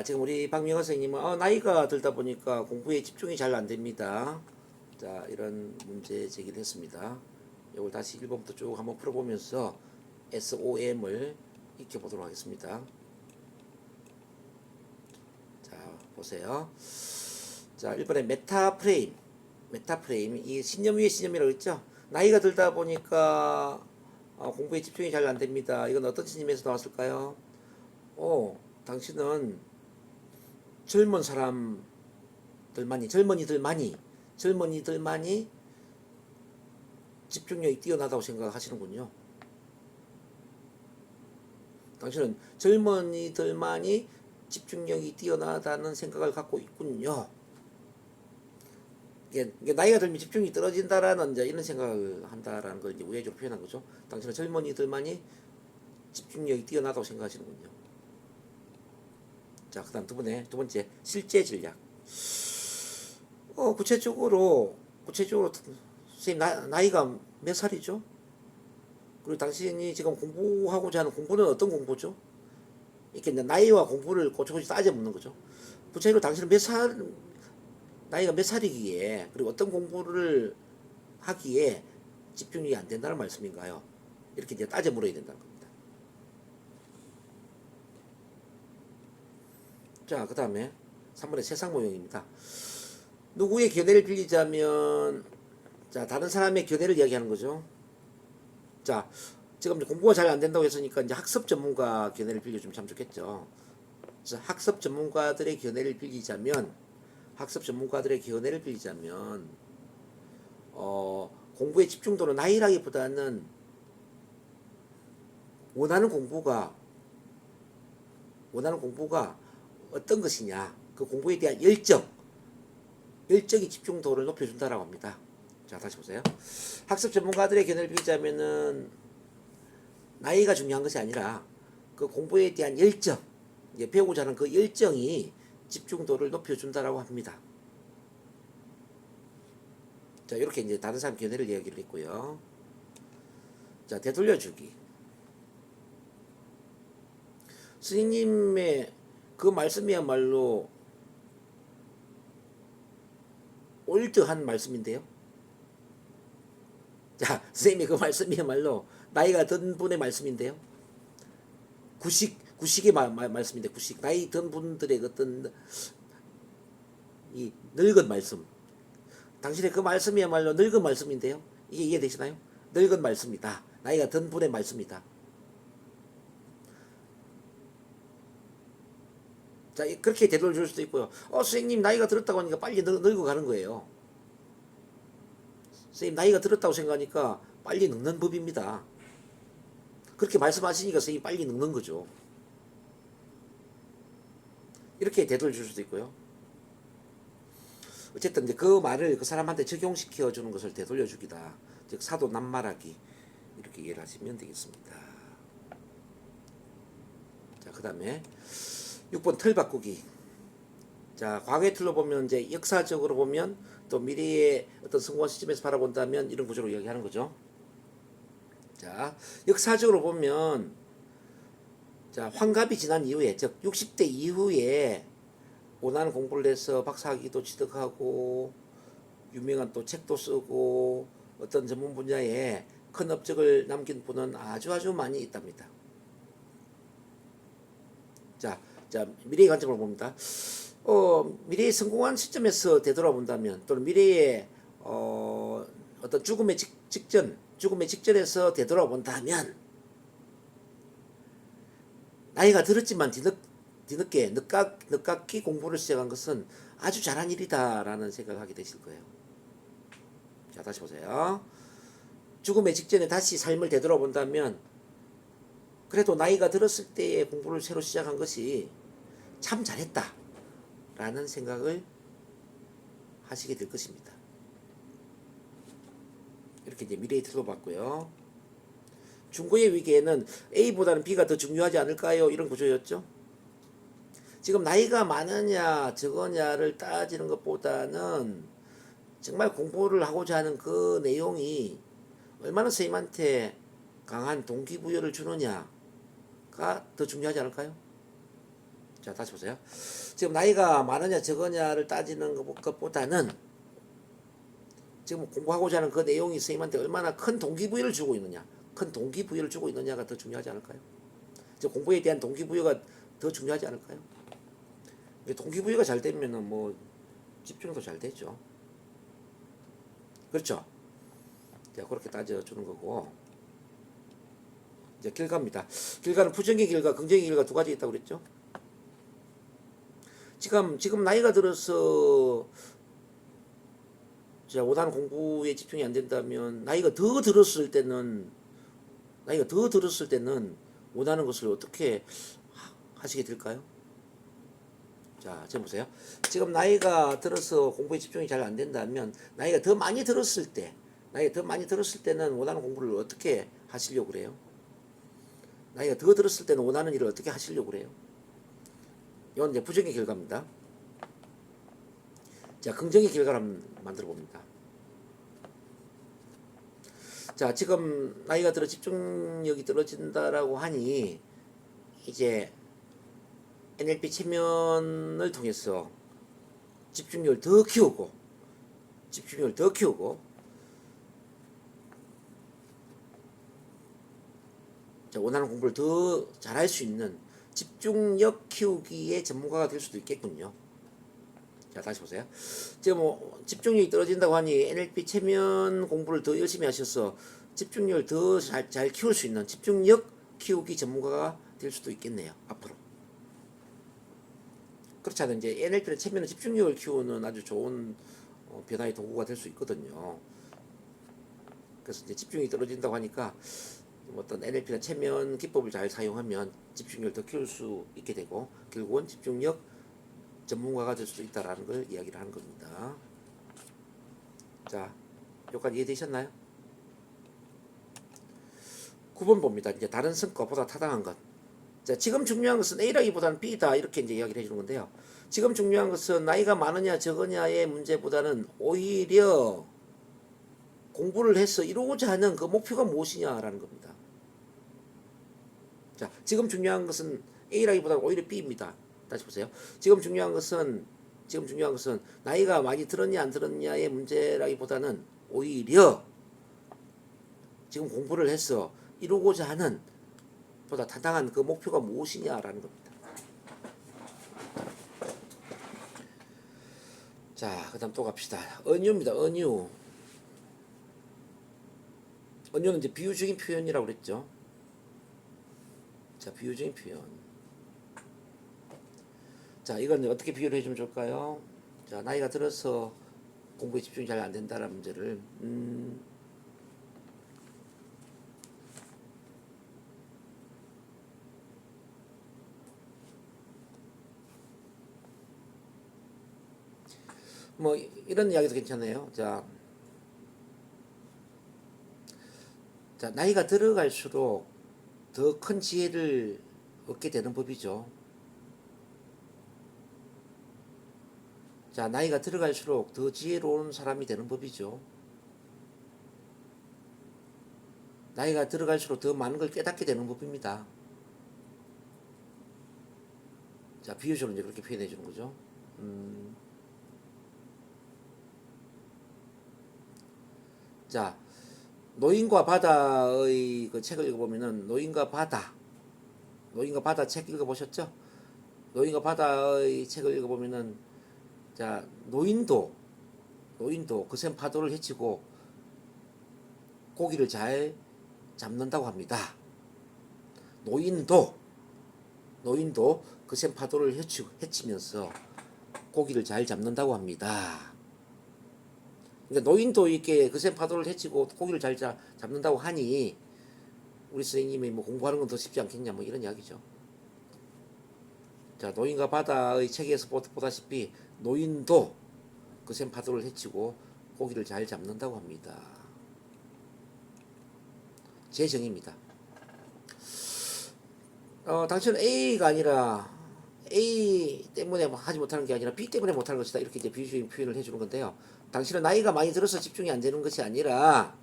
지금 우리 박명호 선생님은 나이가 들다 보니까 공부에 집중이 잘 안 됩니다. 자, 이런 문제 제기를 했습니다. 이걸 다시 1번부터 쭉 한번 풀어보면서 SOM을 익혀보도록 하겠습니다. 자, 보세요. 자, 1번에 메타프레임. 이 신념 위에 신념이라고 했죠? 나이가 들다 보니까 공부에 집중이 잘 안 됩니다. 이건 어떤 신념에서 나왔을까요? 당신은 젊은이들만이 집중력이 뛰어나다고 생각하시는군요. 당신은 젊은이들만이 집중력이 뛰어나다는 생각을 갖고 있군요. 이게 나이가 들면 집중이 떨어진다라는 이제 이런 생각을 한다라는 걸 이제 우회적으로 표현한 거죠. 당신은 젊은이들만이 집중력이 뛰어나다고 생각하시는군요. 자, 그 다음 두 번째 실제 전략. 구체적으로 선생님 나이가 몇 살이죠? 그리고 당신이 지금 공부하고자 하는 공부는 어떤 공부죠? 이렇게 나이와 공부를 고쳐고치 따져 묻는 거죠. 구체적으로 당신은 나이가 몇 살이기에, 그리고 어떤 공부를 하기에 집중력이 안 된다는 말씀인가요? 이렇게 이제 따져 물어야 된다는 겁니다. 자, 그 다음에 3번의 세상 모형입니다. 누구의 견해를 빌리자면, 자, 다른 사람의 견해를 이야기하는 거죠. 자, 지금 공부가 잘 안 된다고 했으니까 이제 학습 전문가 견해를 빌려주면 참 좋겠죠. 그래서 학습 전문가들의 견해를 빌리자면, 공부의 집중도는 나이라기보다는 원하는 공부가 어떤 것이냐, 그 공부에 대한 열정이 집중도를 높여준다라고 합니다. 자, 다시 보세요. 학습 전문가들의 견해를 빌자면은 나이가 중요한 것이 아니라 그 공부에 대한 열정, 이제 배우고자 하는 그 열정이 집중도를 높여준다라고 합니다. 자, 이렇게 이제 다른 사람 견해를 이야기를 했고요. 자, 되돌려주기. 스님의 그 말씀이야말로 올드한 말씀인데요. 자, 선생님이 그 말씀이야말로 나이가 든 분의 말씀인데요. 구식의 말씀인데, 나이 든 분들의 어떤 이 늙은 말씀. 당신의 그 말씀이야말로 늙은 말씀인데요. 이게 이해되시나요? 늙은 말씀이다. 나이가 든 분의 말씀이다. 자, 그렇게 대답을 줄 수도 있고요. 선생님 나이가 들었다고 하니까 빨리 늙어가는 거예요. 선생님 나이가 들었다고 생각하니까 빨리 늙는 법입니다. 그렇게 말씀하시니까 선생님 빨리 늙는 거죠. 이렇게 대답을 줄 수도 있고요. 어쨌든 이제 그 말을 그 사람한테 적용시켜 주는 것을 되돌려 주기다. 즉 사도 낱말하기, 이렇게 이해를 하시면 되겠습니다. 자, 그 다음에 6번 틀 바꾸기. 자, 과거의 틀로 보면 이제 역사적으로 보면, 또 미래의 어떤 성공한 시점에서 바라본다면 이런 구조로 이야기하는 거죠. 자, 역사적으로 보면, 자, 환갑이 지난 이후에, 즉 60대 이후에 원하는 공부를 해서 박사학위도 취득하고 유명한 또 책도 쓰고 어떤 전문 분야에 큰 업적을 남긴 분은 아주 많이 있답니다. 자, 미래의 관점으로 봅니다. 미래의 성공한 시점에서 되돌아본다면, 또는 미래의 어떤 죽음의 직전에서 되돌아본다면, 나이가 들었지만 뒤늦게 늦깎이 공부를 시작한 것은 아주 잘한 일이다라는 생각을 하게 되실 거예요. 자, 다시 보세요. 죽음의 직전에 다시 삶을 되돌아본다면, 그래도 나이가 들었을 때의 공부를 새로 시작한 것이 참 잘했다 라는 생각을 하시게 될 것입니다. 이렇게 이제 미래의 틀로 봤고요. 중고의 위기에는 A보다는 B가 더 중요하지 않을까요? 이런 구조였죠. 지금 나이가 많으냐 적으냐를 따지는 것보다는 정말 공부를 하고자 하는 그 내용이 얼마나 선생님한테 강한 동기부여를 주느냐가 더 중요하지 않을까요? 자, 다시 보세요. 지금 나이가 많으냐 적으냐를 따지는 것보다는 지금 공부하고자 하는 그 내용이 선생님한테 얼마나 큰 동기부여를 주고 있느냐, 큰 동기부여를 주고 있느냐가 더 중요하지 않을까요? 공부에 대한 동기부여가 더 중요하지 않을까요? 동기부여가 잘 되면은 뭐 집중도 잘 되죠. 그렇죠? 자, 그렇게 따져주는 거고. 이제 결과입니다. 결과는 부정의 결과, 긍정의 결과 두 가지 있다고 그랬죠. 지금 나이가 들어서 자, 원하는 공부에 집중이 안 된다면 나이가 더 들었을 때는 원하는 것을 어떻게 하시게 될까요? 자, 지금 보세요. 지금 나이가 들어서 공부에 집중이 잘 안 된다면 나이가 더 많이 들었을 때는 원하는 공부를 어떻게 하시려고 그래요? 나이가 더 들었을 때는 원하는 일을 어떻게 하시려고 그래요? 이건 이제 부정의 결과입니다. 자, 긍정의 결과를 한번 만들어 봅니다. 자, 지금 나이가 들어 집중력이 떨어진다라고 하니 이제 NLP 체면을 통해서 집중력을 더 키우고 자, 원하는 공부를 더 잘할 수 있는 집중력 키우기의 전문가가 될 수도 있겠군요. 자, 다시 보세요. 지금 뭐 집중력이 떨어진다고 하니 NLP 체면 공부를 더 열심히 하셔서 집중력을 더 잘 키울 수 있는 집중력 키우기 전문가가 될 수도 있겠네요. 앞으로. 그렇지 않은 이제 NLP는 체면은 집중력을 키우는 아주 좋은 변화의 도구가 될 수 있거든요. 그래서 이제 집중이 떨어진다고 하니까 어떤 NLP나 체면 기법을 잘 사용하면 집중력을 더 키울 수 있게 되고 결국은 집중력 전문가가 될 수 있다라는 걸 이야기를 하는 겁니다. 자, 여기까지 이해되셨나요? 9번 봅니다. 이제 다른 성과보다 타당한 것. 자, 지금 중요한 것은 A라기보다는 B다 이렇게 이제 이야기를 해주는 건데요. 지금 중요한 것은 나이가 많으냐 적으냐의 문제보다는 오히려 공부를 해서 이루고자 하는 그 목표가 무엇이냐라는 겁니다. 자, 지금 중요한 것은 A라기보다는 오히려 B입니다. 다시 보세요. 지금 중요한 것은 나이가 많이 들었냐 안 들었냐의 문제라기보다는 오히려 지금 공부를 해서 이루고자 하는 보다 타당한 그 목표가 무엇이냐라는 겁니다. 자, 그 다음 또 갑시다. 은유입니다. 은유는 이제 비유적인 표현이라고 그랬죠. 자, 비유적인 표현. 자, 이건 어떻게 비유를 해주면 좋을까요? 자, 나이가 들어서 공부에 집중이 잘 안 된다는 문제를 뭐 이런 이야기도 괜찮아요. 자, 나이가 들어갈수록 더 큰 지혜를 얻게 되는 법이죠. 자, 나이가 들어갈수록 더 지혜로운 사람이 되는 법이죠. 나이가 들어갈수록 더 많은 걸 깨닫게 되는 법입니다. 자, 비유적으로 이제 그렇게 표현해 주는 거죠. 자, 노인과 바다의 그 책을 읽어보면은 노인과 바다 책 읽어보셨죠? 노인과 바다의 책을 읽어보면은 자, 노인도 거센 파도를 헤치고 고기를 잘 잡는다고 합니다. 노인도 거센 파도를 헤치면서 고기를 잘 잡는다고 합니다. 그러니까 노인도 이렇게 거센 파도를 헤치고 고기를 잘 잡는다고 하니 우리 선생님이 뭐 공부하는 건 더 쉽지 않겠냐 뭐 이런 이야기죠. 자, 노인과 바다의 책에서 보다시피 노인도 거센 파도를 헤치고 고기를 잘 잡는다고 합니다. 제 정의입니다. 당신은 A가 아니라 A 때문에 하지 못하는 게 아니라 B 때문에 못하는 것이다. 이렇게 이제 비유적인 표현을 해주는 건데요. 당신은 나이가 많이 들어서 집중이 안 되는 것이 아니라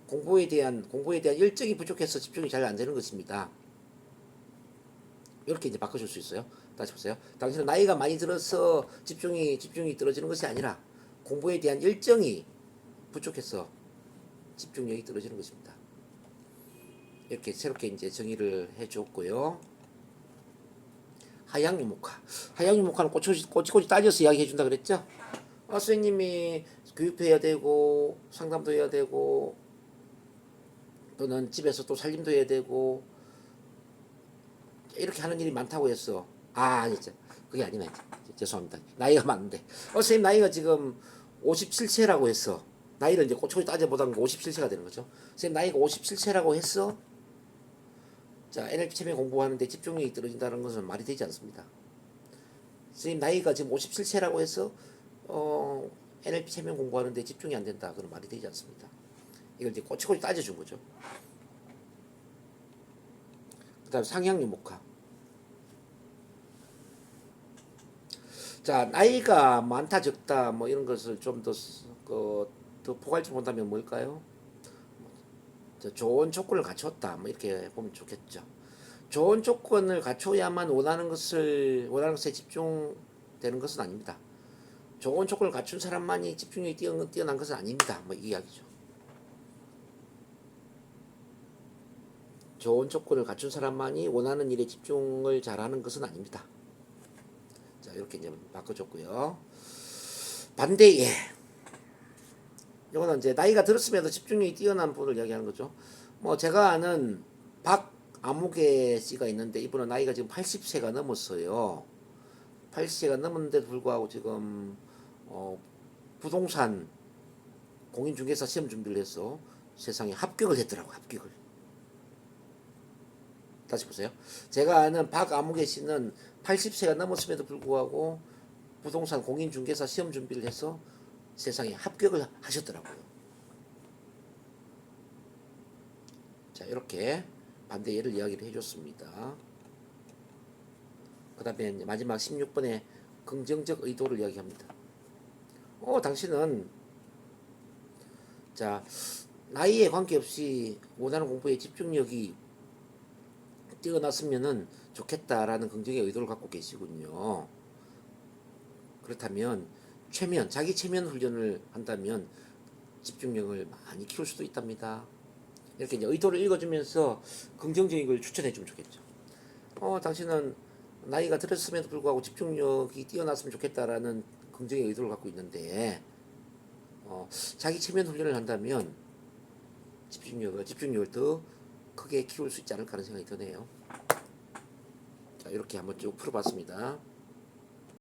공부에 대한 열정이 부족해서 집중이 잘 안 되는 것입니다. 이렇게 이제 바꿔줄 수 있어요. 다시 보세요. 당신은 나이가 많이 들어서 집중이 떨어지는 것이 아니라 공부에 대한 열정이 부족해서 집중력이 떨어지는 것입니다. 이렇게 새롭게 이제 정의를 해줬고요. 하향유목화. 하향유목화는 꼬치꼬치 따져서 이야기해 준다 그랬죠? 선생님이 교육도 해야 되고 상담도 해야 되고 또는 집에서 또 살림도 해야 되고 이렇게 하는 일이 많다고 했어. 진짜 그게 아니네. 죄송합니다. 나이가 많은데. 선생님 나이가 지금 57세라고 했어. 나이를 이제 꼬치꼬치 따져보다는 57세가 되는 거죠. 선생님 나이가 57세라고 했어. 자, NLP 체면 공부하는데 집중력이 떨어진다는 것은 말이 되지 않습니다. 선생님 나이가 지금 57세라고 해서 NLP 체면 공부하는데 집중이 안 된다. 그건 말이 되지 않습니다. 이걸 이제 꼬치꼬치 따져준 거죠. 그 다음 상향유목화. 자, 나이가 많다 적다 뭐 이런 것을 좀 더 포괄적으로 본다면 뭘까요? 좋은 조건을 갖췄다 뭐 이렇게 보면 좋겠죠. 좋은 조건을 갖춰야만 원하는 것에 집중되는 것은 아닙니다. 좋은 조건을 갖춘 사람만이 집중력이 뛰어난 것은 아닙니다. 뭐 이 이야기죠. 좋은 조건을 갖춘 사람만이 원하는 일에 집중을 잘하는 것은 아닙니다. 자, 이렇게 이제 바꿔줬고요. 반대에 이거는 이제 나이가 들었음에도 집중력이 뛰어난 분을 이야기하는 거죠. 뭐 제가 아는 박아무개 씨가 있는데 이분은 나이가 지금 80세가 넘었어요. 80세가 넘었는데도 불구하고 지금 부동산 공인중개사 시험 준비를 해서 세상에 합격을 했더라고요. 합격을. 다시 보세요. 제가 아는 박아무개 씨는 80세가 넘었음에도 불구하고 부동산 공인중개사 시험 준비를 해서 세상에 합격을 하셨더라고요. 자, 이렇게 반대 예를 이야기를 해줬습니다. 그 다음에 마지막 16번에 긍정적 의도를 이야기합니다. 당신은 자, 나이에 관계없이 원하는 공부에 집중력이 뛰어났으면 좋겠다라는 긍정의 의도를 갖고 계시군요. 그렇다면 자기 체면 훈련을 한다면 집중력을 많이 키울 수도 있답니다. 이렇게 이제 의도를 읽어주면서 긍정적인 걸 추천해 주면 좋겠죠. 당신은 나이가 들었음에도 불구하고 집중력이 뛰어났으면 좋겠다라는 긍정의 의도를 갖고 있는데, 자기 체면 훈련을 한다면 집중력을 더 크게 키울 수 있지 않을까 하는 생각이 드네요. 자, 이렇게 한번 쭉 풀어봤습니다.